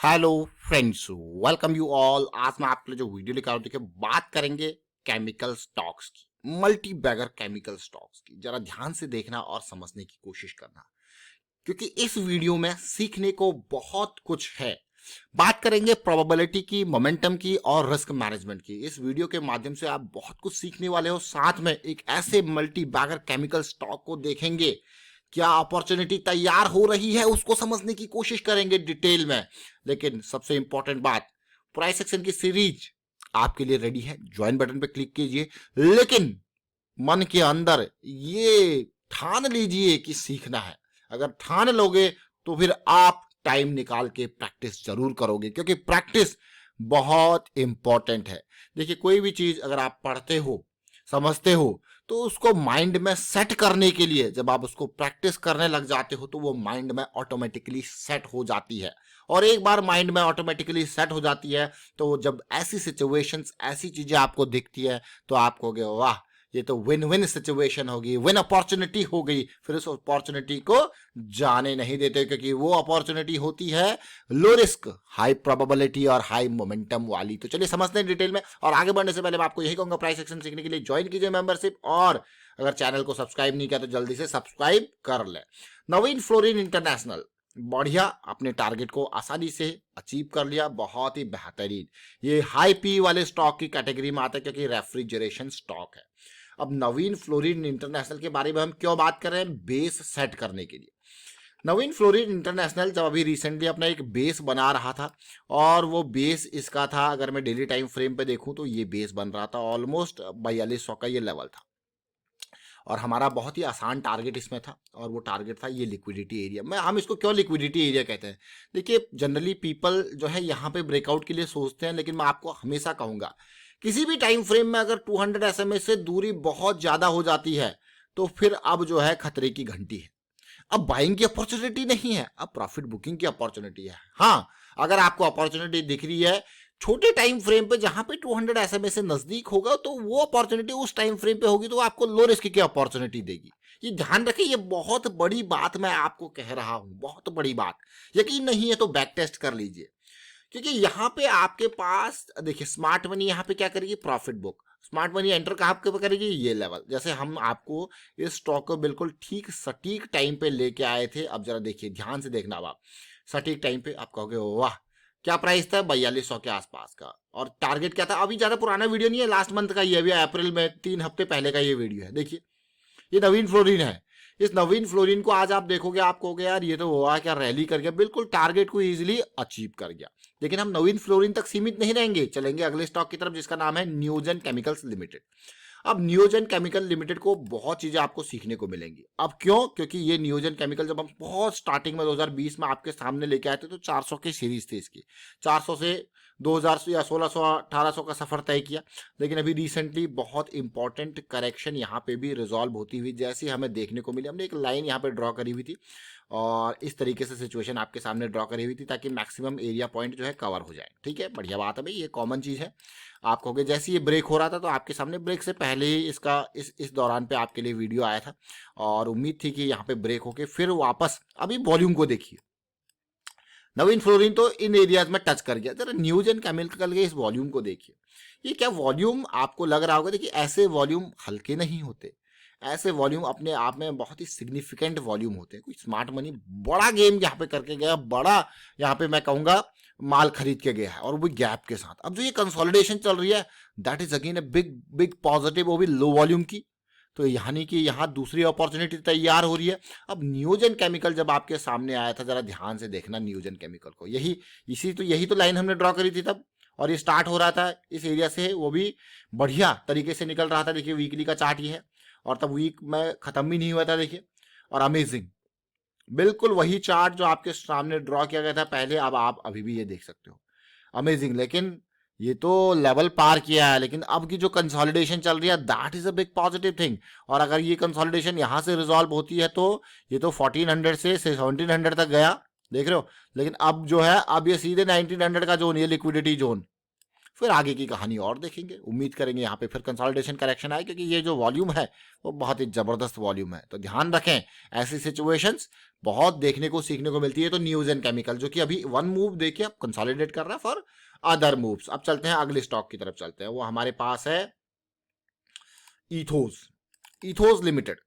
Hello friends, welcome you all. आज मैं आपके लिए जो वीडियो लेकर आया हूं, देखिए बात करेंगे केमिकल स्टॉक्स की, मल्टी बैगर केमिकल स्टॉक्स की। जरा ध्यान से देखना और समझने की कोशिश करना, क्योंकि इस वीडियो में सीखने को बहुत कुछ है। बात करेंगे प्रोबेबिलिटी की, मोमेंटम की और रिस्क मैनेजमेंट की। इस वीडियो के माध्यम से आप बहुत कुछ सीखने वाले हो। साथ में एक ऐसे मल्टी बैगर केमिकल स्टॉक को देखेंगे, क्या अपॉर्चुनिटी तैयार हो रही है उसको समझने की कोशिश करेंगे डिटेल में। लेकिन सबसे इंपॉर्टेंट बात, प्राइस एक्शन की सीरीज आपके लिए रेडी है। ज्वाइन बटन पे क्लिक कीजिए, लेकिन मन के अंदर ये ठान लीजिए कि सीखना है। अगर ठान लोगे तो फिर आप टाइम निकाल के प्रैक्टिस जरूर करोगे, क्योंकि प्रैक्टिस बहुत इंपॉर्टेंट है। देखिए, कोई भी चीज अगर आप पढ़ते हो, समझते हो, तो उसको माइंड में सेट करने के लिए जब आप उसको प्रैक्टिस करने लग जाते हो तो वो माइंड में ऑटोमेटिकली सेट हो जाती है। और एक बार माइंड में ऑटोमेटिकली सेट हो जाती है तो जब ऐसी सिचुएशंस, ऐसी चीजें आपको दिखती है तो आप कहोगे वाह, ये तो विन विन सिचुएशन होगी, विन अपॉर्चुनिटी हो गई। फिर उस अपॉर्चुनिटी को जाने नहीं देते, क्योंकि वो अपॉर्चुनिटी होती है लो रिस्क हाई प्रोबेबिलिटी और हाई मोमेंटम वाली। तो चलिए समझते हैं डिटेल में। और आगे बढ़ने से पहले मैं आपको यही कहूंगा, प्राइस एक्शन सीखने के लिए ज्वाइन कीजिए मेंबरशिप, और अगर चैनल को सब्सक्राइब नहीं किया तो जल्दी से सब्सक्राइब कर ले। नवीन फ्लोरिन इंटरनेशनल बढ़िया, अपने टारगेट को आसानी से अचीव कर लिया, बहुत ही बेहतरीन। ये हाई पी वाले स्टॉक की कैटेगरी में आता है, क्योंकि रेफ्रिजरेशन स्टॉक है। अब नवीन फ्लोरिन इंटरनेशनल के बारे में हम क्यों बात कर रहे हैं? बेस सेट करने के लिए। नवीन फ्लोरिन इंटरनेशनल जब अभी रिसेंटली अपना एक बेस बना रहा था, और वो बेस इसका था, अगर मैं डेली टाइम फ्रेम पे देखूं तो ये बेस बन रहा था ऑलमोस्ट 4200 का ये लेवल था। और हमारा बहुत ही आसान टारगेट इसमें था, और वो टारगेट था ये लिक्विडिटी एरिया में। हम इसको क्यों लिक्विडिटी एरिया कहते हैं? देखिए, जनरली पीपल जो है यहाँ पे ब्रेकआउट के लिए सोचते हैं, लेकिन मैं आपको हमेशा कहूंगा, किसी भी टाइम फ्रेम में अगर 200 एसएमएस से दूरी बहुत ज्यादा हो जाती है तो फिर अब जो है खतरे की घंटी है। अब बाइंग की अपॉर्चुनिटी नहीं है, अब प्रॉफिट बुकिंग की अपॉर्चुनिटी है। हाँ, अगर आपको अपॉर्चुनिटी दिख रही है छोटे टाइम फ्रेम पे जहां पे 200 एसएमएस से नजदीक होगा, तो वो अपॉर्चुनिटी उस टाइम फ्रेम पे होगी, तो आपको लो रिस्क की अपॉर्चुनिटी देगी। ये ध्यान रखिए, ये बहुत बड़ी बात मैं आपको कह रहा हूं, बहुत बड़ी बात। यकीन नहीं है तो बैक टेस्ट कर लीजिए, क्योंकि यहाँ पे आपके पास देखिए, स्मार्ट मनी यहाँ पे क्या करेगी? Profit book. Smart money enter कहाँ पे करेगी? ये लेवल। जैसे हम आपको इस स्टॉक को बिल्कुल ठीक सटीक टाइम पे लेके आए थे। अब जरा देखिए, ध्यान से देखना। अब आप सटीक टाइम पे आप कहोगे वाह, क्या प्राइस था? 4200 के आसपास का। और टारगेट क्या था? अभी ज्यादा पुराना वीडियो नहीं है, लास्ट मंथ का, ये भी अप्रैल में 3 हफ्ते पहले का ये वीडियो है। देखिए, ये नवीन फ्लोरिन है। इस नवीन फ्लोरिन को आज आप देखोगे, आप कहोगे यार ये तो हुआ क्या, रैली कर गया, बिल्कुल टारगेट को इजीली अचीव कर गया। लेकिन हम नवीन फ्लोरिन तक सीमित नहीं रहेंगे, चलेंगे अगले स्टॉक की तरफ, जिसका नाम है न्यूजेन केमिकल्स लिमिटेड। अब नियोजन केमिकल लिमिटेड को बहुत चीजें आपको सीखने को मिलेंगी। अब क्यों? क्योंकि ये नियोजन केमिकल जब हम बहुत स्टार्टिंग में 2020 में आपके सामने लेके आए थे तो 400 की सीरीज थी इसकी। 400 से 2000 या 1600 1800 का सफर तय किया। लेकिन अभी रिसेंटली बहुत इंपॉर्टेंट करेक्शन यहाँ पे भी रिजॉल्व होती हुई जैसी हमें देखने को मिली। हमने एक लाइन यहाँ पे ड्रॉ करी हुई थी, और इस तरीके से सिचुएशन आपके सामने ड्रॉ करी हुई थी, ताकि मैक्सिमम एरिया पॉइंट जो है कवर हो जाए। ठीक है, बढ़िया बात है भाई, ये कॉमन चीज है। आप कहोगे जैसे ये ब्रेक हो रहा था तो आपके सामने ब्रेक से पहले ही इसका इस दौरान पे आपके लिए वीडियो आया था, और उम्मीद थी कि यहाँ पे ब्रेक होके फिर वापस। अभी वॉल्यूम को देखिए, नवीन फ्लोरिन तो इन एरियाज में टच कर गया। जरा न्यूज एंड केमिकल के इस वॉल्यूम को देखिए, ये क्या वॉल्यूम आपको लग रहा होगा? देखिए, ऐसे वॉल्यूम हल्के नहीं होते, ऐसे वॉल्यूम अपने आप में बहुत ही सिग्निफिकेंट वॉल्यूम होते हैं। कोई स्मार्ट मनी बड़ा गेम यहाँ पे करके गया, बड़ा यहाँ पे मैं कहूंगा माल खरीद के गया है, और वो गैप के साथ। अब जो ये कंसोलिडेशन चल रही है, that is again a big big positive, वो भी लो वॉल्यूम की। तो यानी कि यहाँ दूसरी अपॉर्चुनिटी तैयार हो रही है। अब न्यूजन केमिकल जब आपके सामने आया था, जरा ध्यान से देखना न्यूजन केमिकल को। यही तो लाइन हमने ड्रॉ करी थी तब, और ये स्टार्ट हो रहा था इस एरिया से, वो भी बढ़िया तरीके से निकल रहा था। देखिए, वीकली का चार्ट ये है, और तब वीक में खत्म भी नहीं हुआ था। देखिए, और अमेजिंग, बिल्कुल वही चार्ट जो आपके सामने ड्रॉ किया गया था पहले, अब आप अभी भी ये देख सकते हो, अमेजिंग। लेकिन ये तो लेवल पार किया है, लेकिन अब की जो कंसोलिडेशन चल रही है, that is a big positive thing. और अगर ये कंसोलिडेशन यहां से रिजॉल्व होती है तो ये तो 1400 से 1700 तक गया, देख रहे हो। लेकिन अब जो है, अब ये सीधे 1900 का जोन, ये लिक्विडिटी जोन फिर आगे की कहानी और देखेंगे। उम्मीद करेंगे यहाँ पे फिर कंसोलिडेशन करेक्शन आए, क्योंकि ये जो वॉल्यूम है वो बहुत ही जबरदस्त वॉल्यूम है। तो ध्यान रखें, ऐसी सिचुएशंस बहुत देखने को सीखने को मिलती है। तो न्यूजेन केमिकल जो कि अभी वन मूव देखिए अब कंसोलिडेट कर रहा है फॉर अदर मूव्स। अब चलते हैं अगले स्टॉक की तरफ चलते हैं, वो हमारे पास है इथोस। इथोस लिमिटेड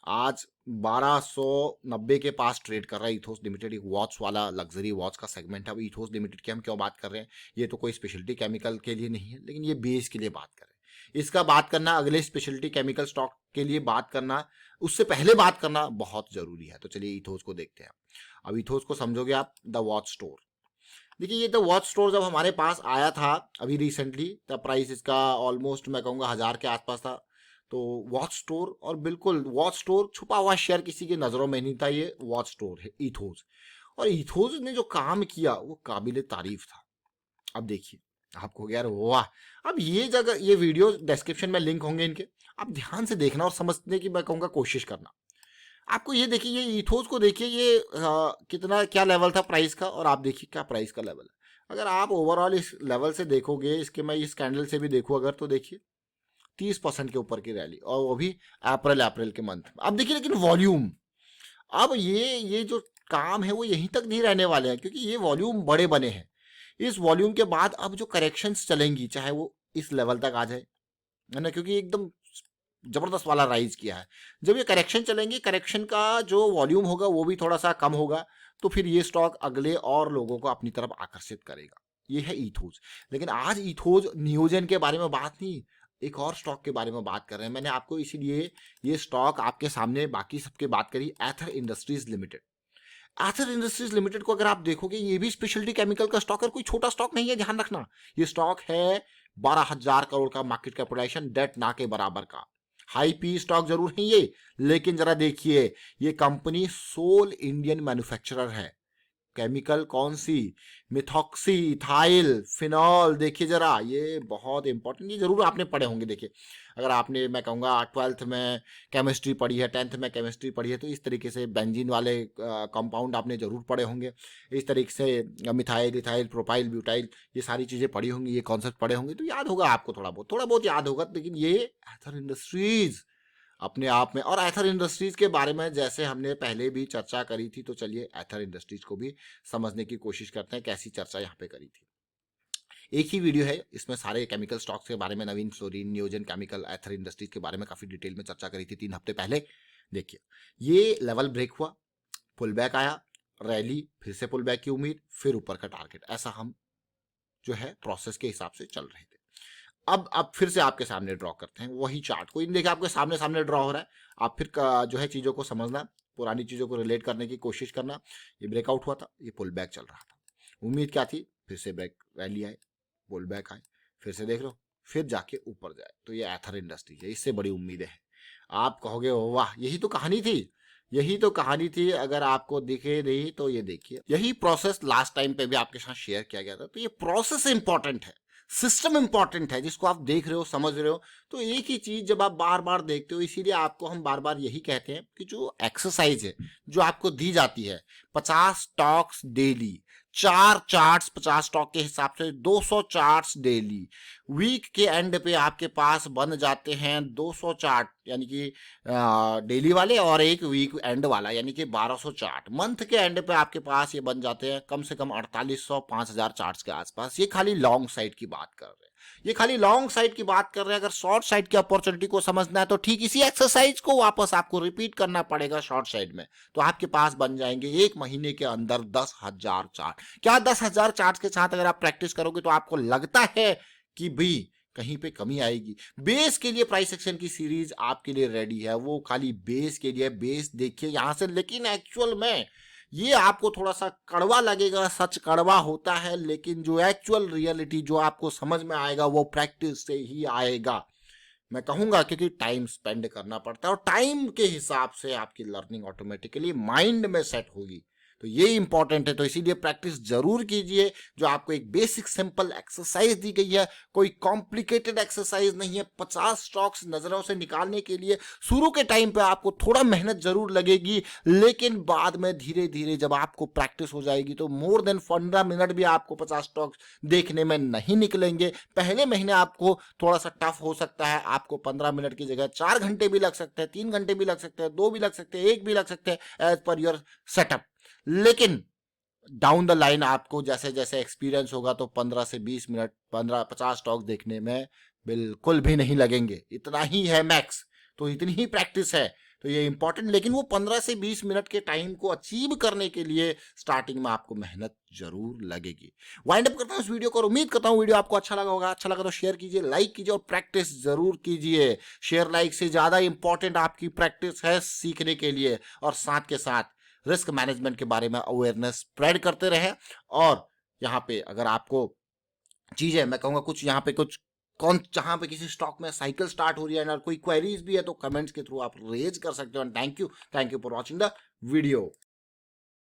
आज 1290 के पास ट्रेड कर रहा है। इथोस लिमिटेड एक वॉच वाला लग्जरी वॉच का सेगमेंट है। अब इथोस लिमिटेड की हम क्यों बात कर रहे हैं, ये तो कोई स्पेशलिटी केमिकल के लिए नहीं है, लेकिन ये बेस के लिए बात कर रहे हैं। इसका बात करना अगले स्पेशलिटी केमिकल स्टॉक के लिए बात करना, उससे पहले बात करना बहुत जरूरी है। तो चलिए इथोस को देखते हैं। अब इथोस को समझोगे आप द वॉच स्टोर। देखिए ये द वॉच स्टोर जब हमारे पास आया था अभी रिसेंटली, तब प्राइस इसका ऑलमोस्ट मैं कहूँगा 1000 के आसपास था। तो वॉच स्टोर, और बिल्कुल वॉच स्टोर छुपा हुआ शेयर किसी की नज़रों में नहीं था, ये वॉच स्टोर है इथोस। और इथोस ने जो काम किया वो काबिल तारीफ था। अब देखिए आपको यार वाह। अब ये जगह, ये वीडियो डिस्क्रिप्शन में लिंक होंगे इनके, आप ध्यान से देखना और समझने की मैं कहूँगा कोशिश करना। आपको ये देखिए, ये इथोस को देखिए, ये कितना क्या लेवल था प्राइस का, और आप देखिए क्या प्राइस का लेवल है। अगर आप ओवरऑल इस लेवल से देखोगे, इसके मैं इस कैंडल से भी देखूँ अगर, तो देखिए 30% के ऊपर की रैली, और वो भी अप्रैल के मंथ में। अब देखिए लेकिन वॉल्यूम, अब ये जो काम है वो यहीं तक नहीं रहने वाले हैं, क्योंकि ये वॉल्यूम बड़े बने हैं। इस वॉल्यूम के बाद अब जो करेक्शंस चलेंगी, चाहे वो इस लेवल तक आ जाए, है ना, क्योंकि एकदम जबरदस्त वाला राइज किया है। जब ये करेक्शन चलेंगे, करेक्शन का जो वॉल्यूम होगा वो भी थोड़ा सा कम होगा, तो फिर ये स्टॉक अगले और लोगों को अपनी तरफ आकर्षित करेगा। ये है इथोज। लेकिन आज इथोज नियोजन के बारे में बात नहीं, एक और स्टॉक के बारे में बात कर रहे हैं। मैंने आपको इसीलिए ये स्टॉक आपके सामने बाकी सबके बात करी, एथर इंडस्ट्रीज लिमिटेड। एथर इंडस्ट्रीज लिमिटेड को अगर आप देखोगे, ये भी स्पेशलिटी केमिकल का स्टॉक है, कोई छोटा स्टॉक नहीं है, ध्यान रखना। ये स्टॉक है 12,000 करोड़ का मार्केट कैपिटलाइजेशन, डेट ना के बराबर का। हाई पी स्टॉक जरूर है ये, लेकिन जरा देखिए ये कंपनी सोल इंडियन मैन्युफैक्चरर है। केमिकल कौन सी, मिथॉक्सी इथाइल फिनॉल। देखिए जरा, ये बहुत इंपॉर्टेंट, ये जरूर आपने पढ़े होंगे। देखिए अगर आपने मैं कहूँगा 12th में केमिस्ट्री पढ़ी है, 10th में केमिस्ट्री पढ़ी है, तो इस तरीके से बेंजीन वाले कंपाउंड आपने जरूर पढ़े होंगे। इस तरीके से मिथाइल इथाइल प्रोपाइल ब्यूटाइल, ये सारी चीज़ें पढ़ी होंगी, ये कॉन्सेप्ट पढ़े होंगे, तो याद होगा आपको, थोड़ा बहुत याद होगा। लेकिन ये एथर इंडस्ट्रीज अपने आप में, और एथर इंडस्ट्रीज के बारे में जैसे हमने पहले भी चर्चा करी थी, तो चलिए एथर इंडस्ट्रीज को भी समझने की कोशिश करते हैं, कैसी चर्चा यहाँ पे करी थी। एक ही वीडियो है, इसमें सारे केमिकल स्टॉक्स के बारे में, नवीन फ्लोरीन, नियोजन केमिकल, एथर इंडस्ट्रीज के बारे में काफी डिटेल में चर्चा करी थी 3 हफ्ते पहले। देखिए ये लेवल ब्रेक हुआ, पुल बैक आया, रैली, फिर से पुल बैक की उम्मीद, फिर ऊपर का टारगेट, ऐसा हम जो है प्रोसेस के हिसाब से चल रहे थे। अब फिर से आपके सामने ड्रॉ करते हैं वही चार्ट, कोई नहीं देखिए आपके सामने सामने ड्रॉ हो रहा है। आप फिर जो है चीज़ों को समझना, पुरानी चीज़ों को रिलेट करने की कोशिश करना। ये ब्रेकआउट हुआ था, ये पुल बैक चल रहा था, उम्मीद क्या थी, फिर से ब्रेक रैली आए, पुल बैक आए, फिर से देख लो, फिर जाके ऊपर जाए। तो ये एथर इंडस्ट्री है, इससे बड़ी उम्मीदें हैं। आप कहोगे वाह, यही तो कहानी थी, यही तो कहानी थी। अगर आपको दिखे नहीं तो ये देखिए, यही प्रोसेस लास्ट टाइम पे भी आपके साथ शेयर किया गया था। तो ये प्रोसेस इंपॉर्टेंट है, सिस्टम इंपॉर्टेंट है, जिसको आप देख रहे हो, समझ रहे हो। तो एक ही चीज जब आप बार बार देखते हो, इसीलिए आपको हम बार बार यही कहते हैं कि जो एक्सरसाइज है जो आपको दी जाती है, 50 स्टॉक्स डेली, 4 चार्ट्स 50 स्टॉक के हिसाब से 200 चार्ट्स डेली, वीक के एंड पे आपके पास बन जाते हैं 200 चार्ट, यानी कि डेली वाले, और एक वीक एंड वाला यानी कि 1200 चार्ट। मंथ के एंड पे आपके पास ये बन जाते हैं कम से कम 4800 5000 चार्ट्स के आसपास। ये खाली लॉन्ग साइड की बात कर रहे हैं, ये खाली लॉन्ग साइड की बात कर रहे हैं। अगर शॉर्ट साइड की अपॉर्चुनिटी को समझना है तो ठीक इसी एक्सरसाइज को वापस आपको रिपीट करना पड़ेगा शॉर्ट साइड में, तो आपके पास बन जाएंगे एक महीने के अंदर 10,000 चार्ट। क्या 10,000 चार्ट के साथ अगर आप प्रैक्टिस करोगे तो आपको लगता है कि भाई कहीं पे कमी आएगी? बेस के लिए प्राइस एक्शन की सीरीज आपके लिए रेडी है, वो खाली बेस के लिए। बेस देखिए यहां से, लेकिन एक्चुअल में ये आपको थोड़ा सा कड़वा लगेगा, सच कड़वा होता है, लेकिन जो एक्चुअल रियलिटी जो आपको समझ में आएगा वो प्रैक्टिस से ही आएगा, मैं कहूंगा, क्योंकि टाइम स्पेंड करना पड़ता है, और टाइम के हिसाब से आपकी लर्निंग ऑटोमेटिकली माइंड में सेट होगी। तो ये इंपॉर्टेंट है। तो इसीलिए प्रैक्टिस जरूर कीजिए। जो आपको एक बेसिक सिंपल एक्सरसाइज दी गई है, कोई कॉम्प्लिकेटेड एक्सरसाइज नहीं है। 50 स्टॉक्स नजरों से निकालने के लिए शुरू के टाइम पे आपको थोड़ा मेहनत जरूर लगेगी, लेकिन बाद में धीरे धीरे जब आपको प्रैक्टिस हो जाएगी तो मोर देन 15 मिनट भी आपको 50 स्टॉक्स देखने में नहीं निकलेंगे। पहले महीने आपको थोड़ा सा टफ हो सकता है, आपको 15 मिनट की जगह 4 घंटे भी लग सकते हैं, 3 घंटे भी लग सकते हैं, 2 भी लग सकते हैं, 1 भी लग सकते हैं, एज पर योर सेटअप। लेकिन डाउन द लाइन आपको जैसे जैसे एक्सपीरियंस होगा तो 15 से 20 मिनट 15-50 स्टॉक देखने में बिल्कुल भी नहीं लगेंगे। इतना ही है मैक्स, तो इतनी ही प्रैक्टिस है। तो ये इंपॉर्टेंट, लेकिन वो 15 से 20 मिनट के टाइम को अचीव करने के लिए स्टार्टिंग में आपको मेहनत जरूर लगेगी। वाइंड अप करता हूँ इस वीडियो को और उम्मीद करता हूँ वीडियो आपको अच्छा लगा होगा। अच्छा लगा तो शेयर कीजिए, लाइक कीजिए और प्रैक्टिस जरूर कीजिए। शेयर लाइक से ज्यादा इंपॉर्टेंट आपकी प्रैक्टिस है सीखने के लिए, और साथ के साथ रिस्क मैनेजमेंट के बारे में अवेयरनेस स्प्रेड करते रहे। और यहाँ पे अगर आपको चीजें मैं कहूँगा कुछ यहाँ पे कुछ कौन जहाँ पे किसी स्टॉक में साइकिल स्टार्ट हो रही है और कोई क्वेरीज भी है तो कमेंट्स के थ्रू आप रेज कर सकते हो। Thank you for watching the video.